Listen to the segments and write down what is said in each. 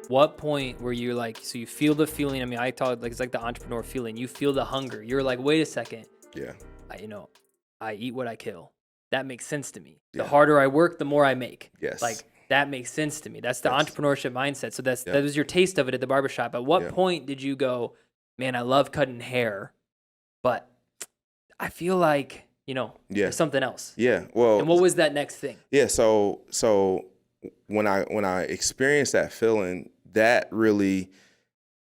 What point were you like, so you feel the feeling? I mean, I talk like it's like the entrepreneur feeling. You feel the hunger. You're like, wait a second. Yeah. You know, I eat what I kill. That makes sense to me. The Yeah. harder I work, the more I make. Yes. Like that makes sense to me. That's the Yes. entrepreneurship mindset. So that Yep. was your taste of it at the barbershop. At what Yep. point did you go, man, I love cutting hair, but I feel like, Yeah. there's something else. Yeah. Well, And what was that next thing? yeah. So when I experienced that feeling, that really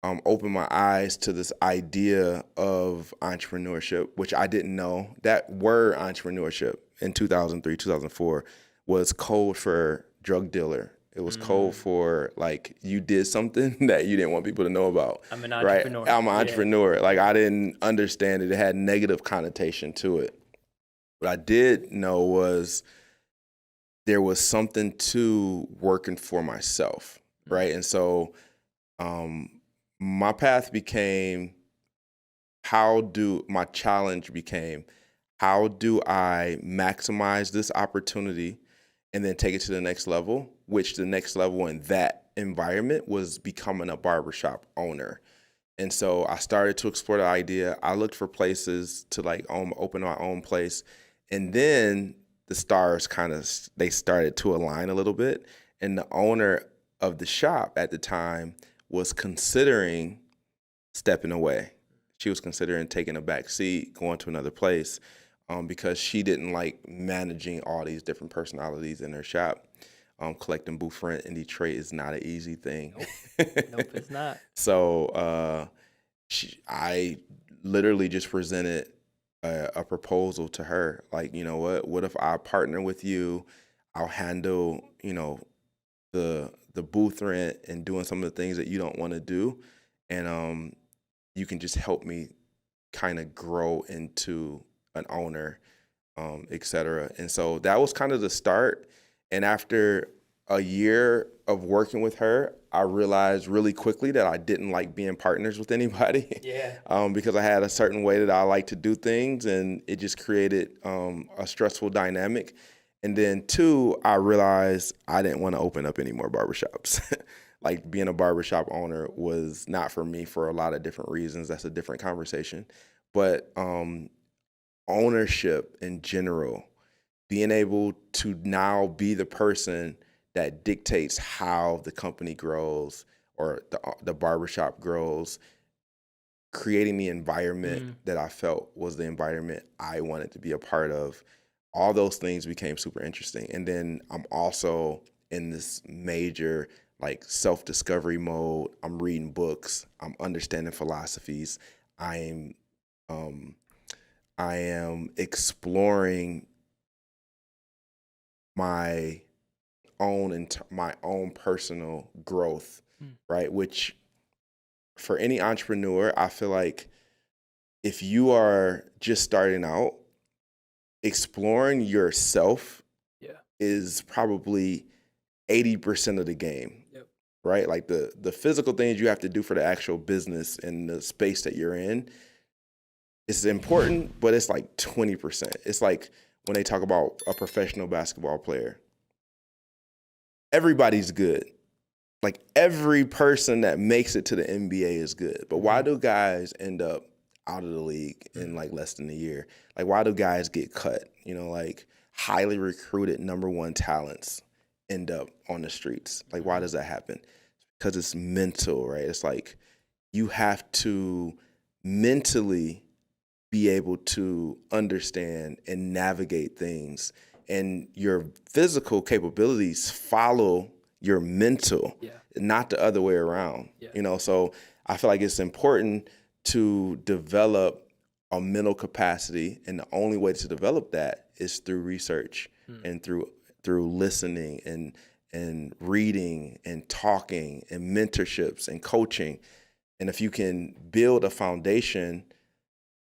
opened my eyes to this idea of entrepreneurship, which I didn't know. That word entrepreneurship in 2003, 2004 was code for drug dealer. It was code for like you did something that you didn't want people to know about. I'm an Right? entrepreneur. I'm an Yeah. entrepreneur. Like I didn't understand it. It had negative connotation to it. What I did know was there was something to working for myself, right? And so my path became my challenge became how do I maximize this opportunity and then take it to the next level, which the next level in that environment was becoming a barbershop owner. And so I started to explore the idea. I looked for places to like open my own place. And then the stars they started to align a little bit. And the owner of the shop at the time was considering stepping away. She was considering taking a back seat, going to another place, because she didn't like managing all these different personalities in her shop. Collecting booth rent in Detroit is not an easy thing. Nope, it's not. So I literally just presented a proposal to her. Like, you know what if I partner with you? I'll handle, the booth rent and doing some of the things that you don't want to do. And you can just help me kind of grow into an owner, et cetera. And so that was kind of the start. And after a year of working with her, I realized really quickly that I didn't like being partners with anybody. Yeah. Because I had a certain way that I like to do things, and it just created a stressful dynamic. And then two, I realized I didn't want to open up any more barbershops. Like being a barbershop owner was not for me for a lot of different reasons. That's a different conversation. But ownership in general, being able to now be the person that dictates how the company grows or the barbershop grows, creating the environment that I felt was the environment I wanted to be a part of. All those things became super interesting. And then I'm also in this major like self-discovery mode. I'm reading books. I'm understanding philosophies. I am exploring my own personal growth, right? Which for any entrepreneur, I feel like if you are just starting out, exploring yourself is probably 80% of the game. Yep. Right? Like the physical things you have to do for the actual business and the space that you're in is important, but it's like 20%. It's like when they talk about a professional basketball player. Everybody's good. Like every person that makes it to the NBA is good. But why do guys end up out of the league in like less than a year? Like why do guys get cut? Like highly recruited number one talents end up on the streets. Like why does that happen? Because it's mental, right? It's like you have to mentally be able to understand and navigate things, and your physical capabilities follow your mental, not the other way around. So I feel like it's important to develop a mental capacity, and the only way to develop that is through research and through listening and reading and talking and mentorships and coaching. And if you can build a foundation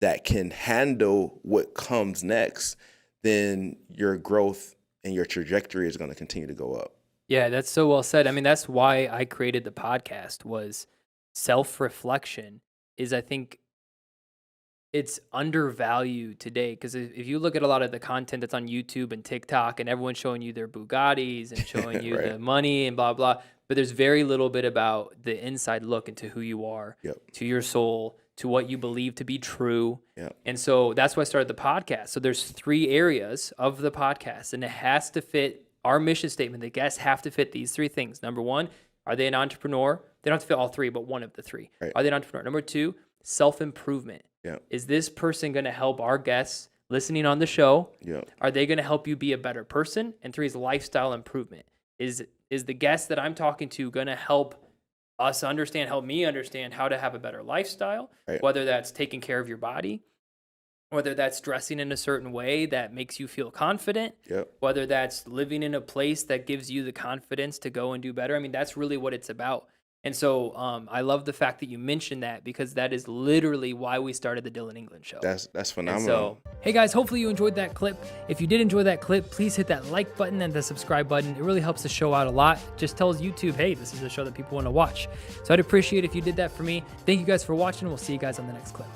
that can handle what comes next, then your growth and your trajectory is going to continue to go up. Yeah, that's so well said. I mean, that's why I created the podcast, was self-reflection is, I think, it's undervalued today, because if you look at a lot of the content that's on YouTube and TikTok, and everyone's showing you their Bugattis and showing you Right. the money and blah blah, but there's very little bit about the inside look into who you are, Yep. to your soul, to what you believe to be true. Yep. And so that's why I started the podcast. So there's 3 areas of the podcast, and it has to fit our mission statement. The guests have to fit these 3 things. Number 1, are they an entrepreneur? They don't have to fit all 3, but one of the 3. Right. Are they an entrepreneur? Number 2, self-improvement. Yeah. Is this person going to help our guests listening on the show? Yeah. Are they going to help you be a better person? And 3 is lifestyle improvement. Is the guest that I'm talking to going to help us understand, help me understand how to have a better lifestyle, Right. whether that's taking care of your body, whether that's dressing in a certain way that makes you feel confident, Yep. whether that's living in a place that gives you the confidence to go and do better. I mean, that's really what it's about. And so I love the fact that you mentioned that, because that is literally why we started the Dillon England Show. That's And phenomenal. so, hey guys, hopefully you enjoyed that clip. If you did enjoy that clip, please hit that like button and the subscribe button. It really helps the show out a lot. Just tells YouTube, hey, this is a show that people want to watch. So I'd appreciate if you did that for me. Thank you guys for watching. We'll see you guys on the next clip.